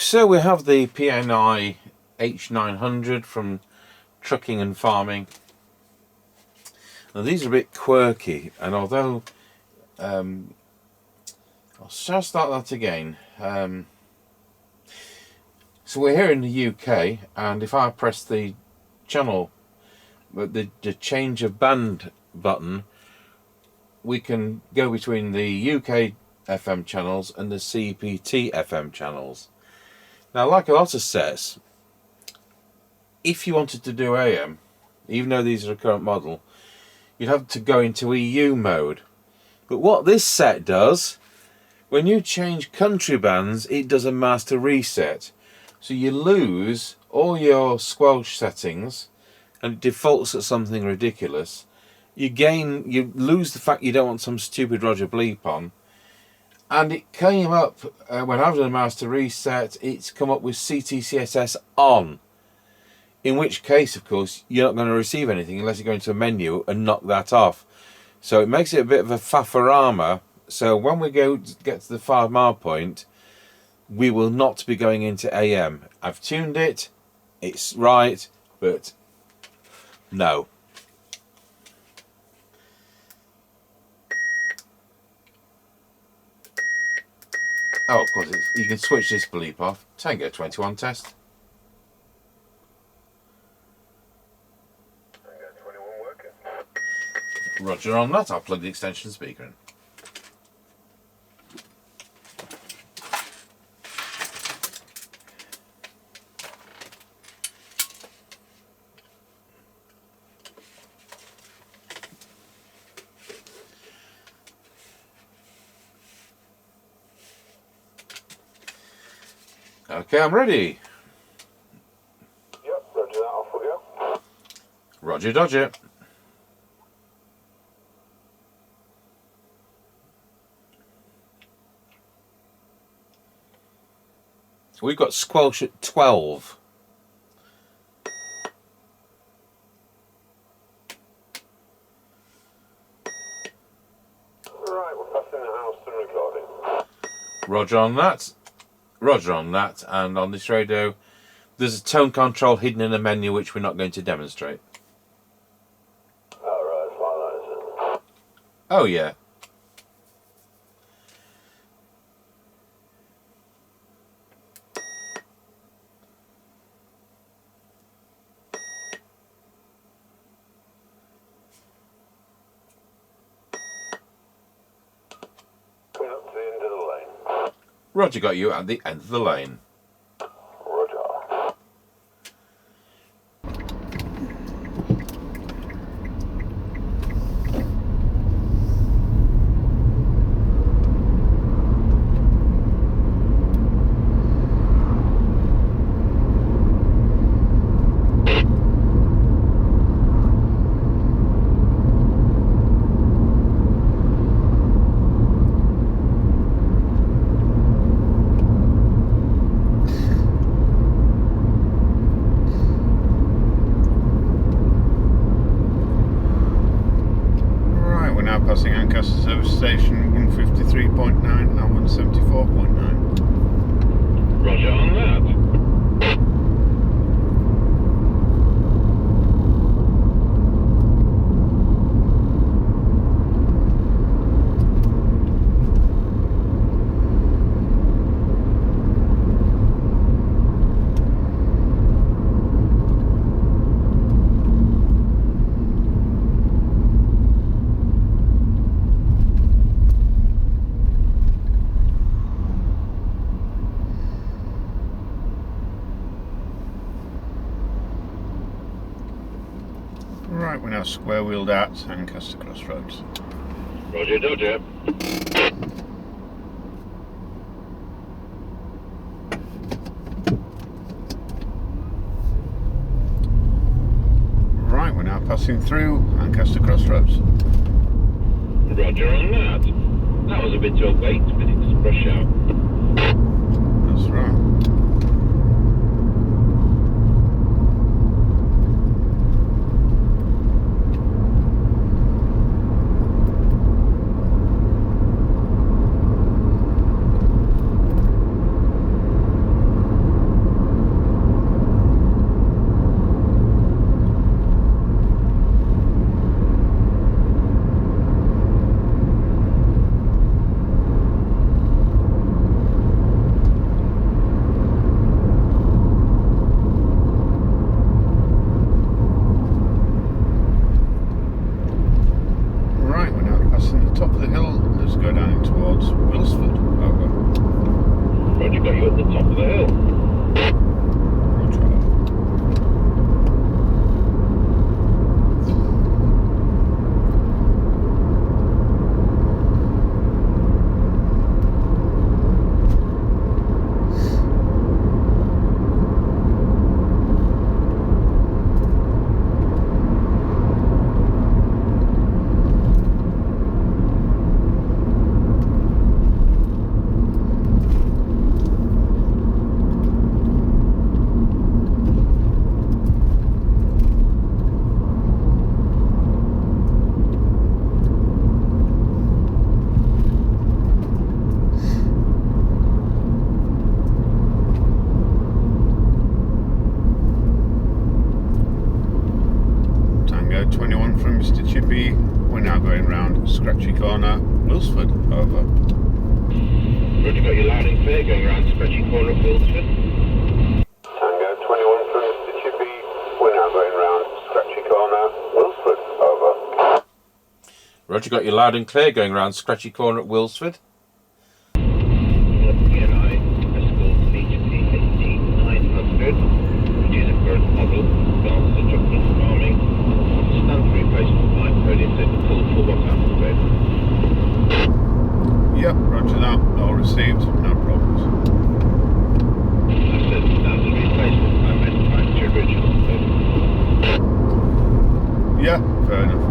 So we have the PNI HP8900 from Trucking and Farming. Now these are a bit quirky, and although I'll just start that again. So we're here in the UK, and if I press the channel, the change of band button, we can go between the UK FM channels and the CEPT FM channels. Now, like a lot of sets, if you wanted to do AM, even though these are a current model, you'd have to go into EU mode. But what this set does, when you change country bands, it does a master reset. So you lose all your squelch settings, and it defaults at something ridiculous. You lose the fact you don't want some stupid Roger bleep on. And it came up, when I've done a master reset, it's come up with CTCSS on. In which case, of course, you're not going to receive anything unless you go into a menu and knock that off. So it makes it a bit of a fafarama. So when we get to the 5 mile point, we will not be going into AM. I've tuned it, it's right, but no. Oh, of course, you can switch this bleep off. Tango 21 test. Tango 21 working. Roger on that. I'll plug the extension speaker in. Okay, I'm ready. Yep, roger that, off we go. Roger dodger. So we've got squelch at 12. Right, we're passing the house to recording. Roger on that. Roger on that. And on this radio, there's a tone control hidden in a menu which we're not going to demonstrate. Alright, it's like that, is it? Oh yeah. Coming up to the end of the lane. Roger got you at the end of the lane. Roger. Passing Ancaster Service Station 153.9 and 174.9. Roger on that. Right, we're now square wheeled out Ancaster Crossroads. Roger, dodger. Right, we're now passing through Ancaster Crossroads. Roger on that. That was a bit too late, but it's rush out. That's right. top of the hill. Tango 21 from Mr. Chippie. We're now going round Scratchy Corner, Wilsford. Over. Roger, got your loud and clear going around Scratchy Corner at Wilsford. Tango 21 from Mr. Chippie. We're now going round Scratchy Corner, Wilsford. Over. Roger, got you loud and clear going round Scratchy Corner at Wilsford. PNI Escort HP8900, which is a current model, regards to chocolate farming, standard replacement pipe podium to full 4 watt amp bed. Yep, roger that. All received, no problems. I said standard replacement pipe bed pipe to original bed. Yeah, fair enough.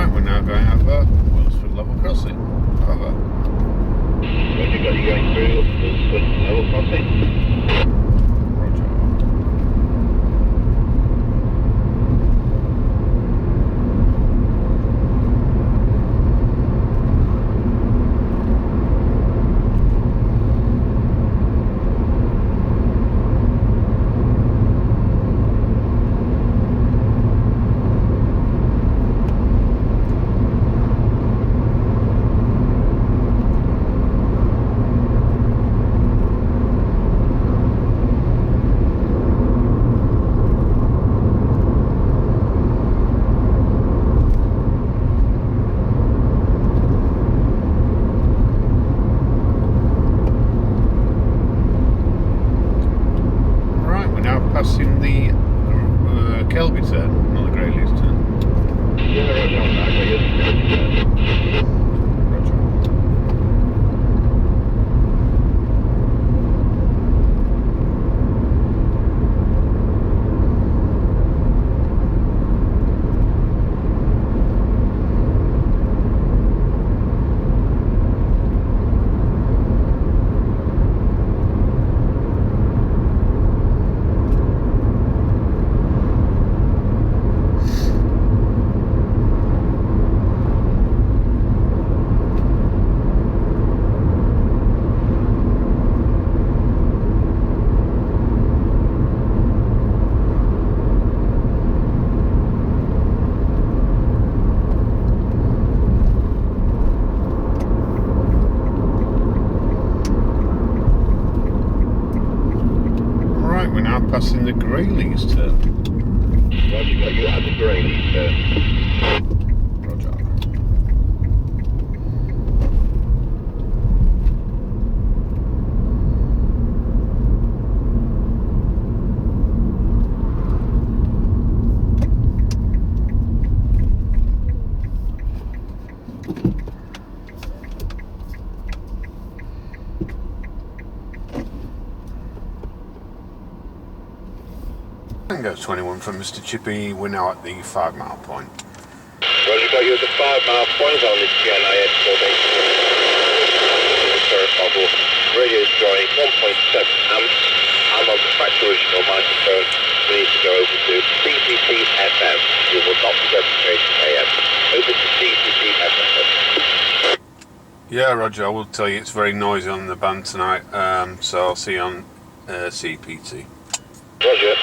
We're now going over Wilsford Level Crossing. Over. Roger, got you going through Wilsford level crossing. Roger. Passing the Kelby turn, not the Greyleys turn. Yeah, roger on that, got your Roger. We're now passing the Greyleys turn. Roger, got you at the Greyleys turn. Roger. Tango 21 from Mr. Chippie. We're now at the 5 mile point. Roger, got you at the 5 mile point on this PNI Escort model. Radio is drawing 1.7 amps. I'm on the factory original microphone. We need to go over to CCP FM. We will not be replicating AM. Over to CCP FM. Yeah, Roger, I will tell you it's very noisy on the band tonight, so I'll see you on CPT. Roger.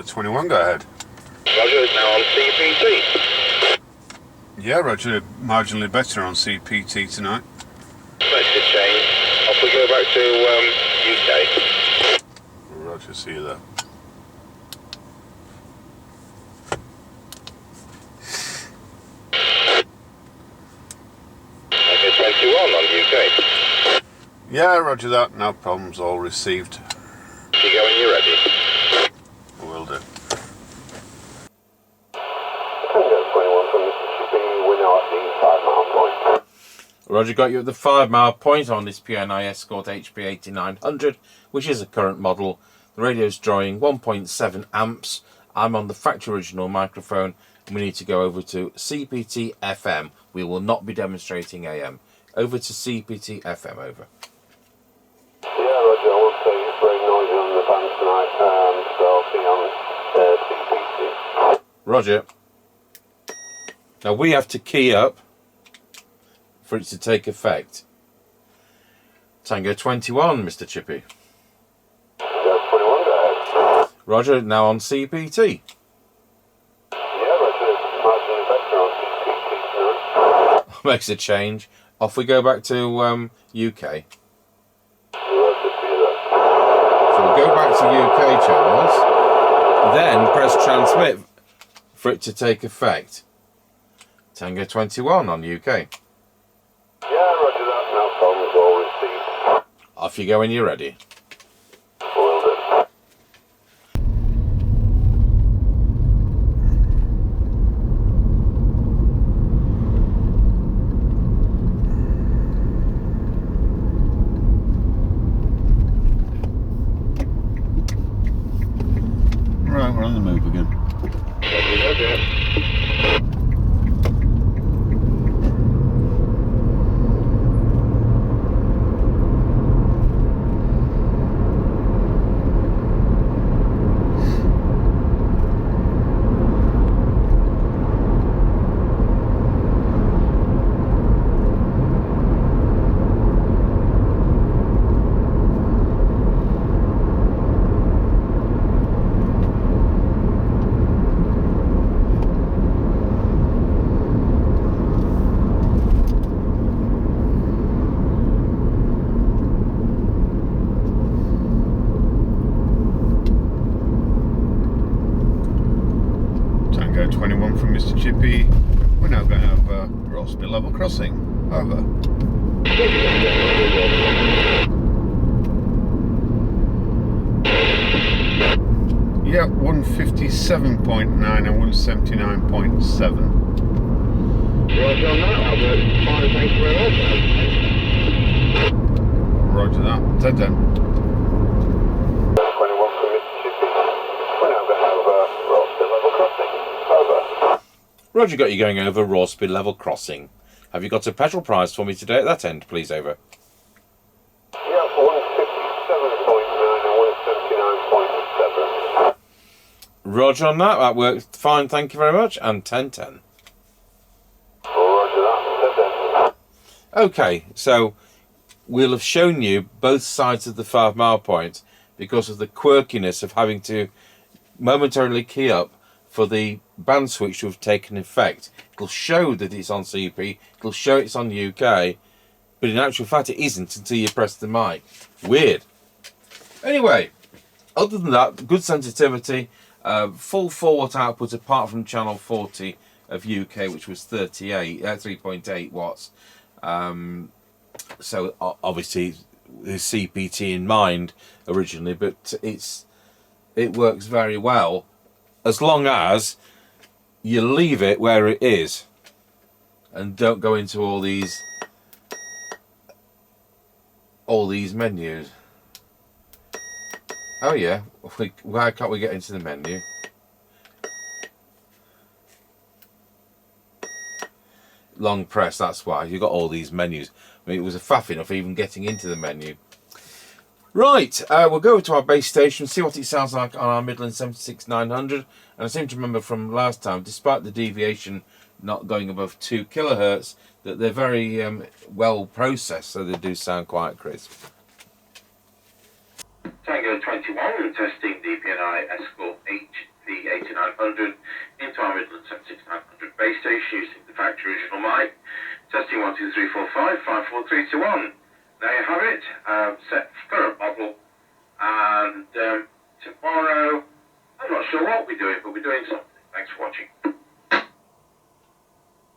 21, go ahead. Roger is now on CPT. Yeah, Roger, marginally better on CPT tonight. Let's just change. Off we go back to UK. Roger, see you there. Okay, 21 on UK. Yeah, Roger that, no problems, all received. You go when you're ready. Will do. Tango 21 from Mr. Chippie, we're now at the 5 mile point. Roger, got you at the 5 mile point on this PNI Escort HP8900, which is a current model. The radio's drawing 1.7 amps. I'm on the factory original microphone, and we need to go over to CPT FM. We will not be demonstrating AM. Over to CPT FM, over. Yeah, Roger, I will say it's very noisy on the band tonight, so I'll be on CPT. Roger. Now we have to key up for it to take effect. Tango 21, Mr. Chippie. Tango 21, go ahead. Roger, now on CPT. Yeah, Roger, it's marginally better on CPT tonight. Makes a change. Off we go back to UK. Roger, see you there. So we'll go back to UK channels, then press transmit for it to take effect. Tango 21 on UK. Yeah, Roger that, no problems, all received. Off you go when you're ready. Will do. Right, we're on the move again. Tango 21 from Mr. Chippie. We're now going over Rossby Level Crossing. Over. Yeah, 157.9 and 179.7. Roger on that, Albert. Fine, thank you very much. Roger that. 10-10. 21 from Mr. Chippie, we're now going over Rossby Level Crossing. Over. Roger, got you going over Rawsby Level Crossing. Have you got a petrol prize for me today at that end, please, over? Yeah, 157.9 and 179.7. Roger on that, that worked fine, thank you very much, and 10-10. Roger that, 10-10. Okay, so we'll have shown you both sides of the 5 mile point because of the quirkiness of having to momentarily key up for the band switch to have taken effect. It'll show that it's on CP, it'll show it's on UK, but in actual fact it isn't until you press the mic. Weird. Anyway, other than that, good sensitivity, full 4-watt output apart from channel 40 of UK, which was 3.8 watts. So obviously there's CPT in mind originally, but it works very well as long as you leave it where it is and don't go into all these menus. Oh yeah, why can't we get into the menu? Long press, that's why. You've got all these menus. I mean, it was a faff enough even getting into the menu. Right, we'll go to our base station, see what it sounds like on our Midland 76900. And I seem to remember from last time, despite the deviation not going above 2 kilohertz, that they're very well processed, so they do sound quite crisp. Tango 21, testing DPNI Escort HP8900 into our Midland 17jun26 base station using the factory original mic. Testing 1, 2, 3, 4, 5, 5, 4, 3, 2, 1. There you have it. Set current model. And tomorrow, I'm not sure what we're doing, but we're doing something. Thanks for watching.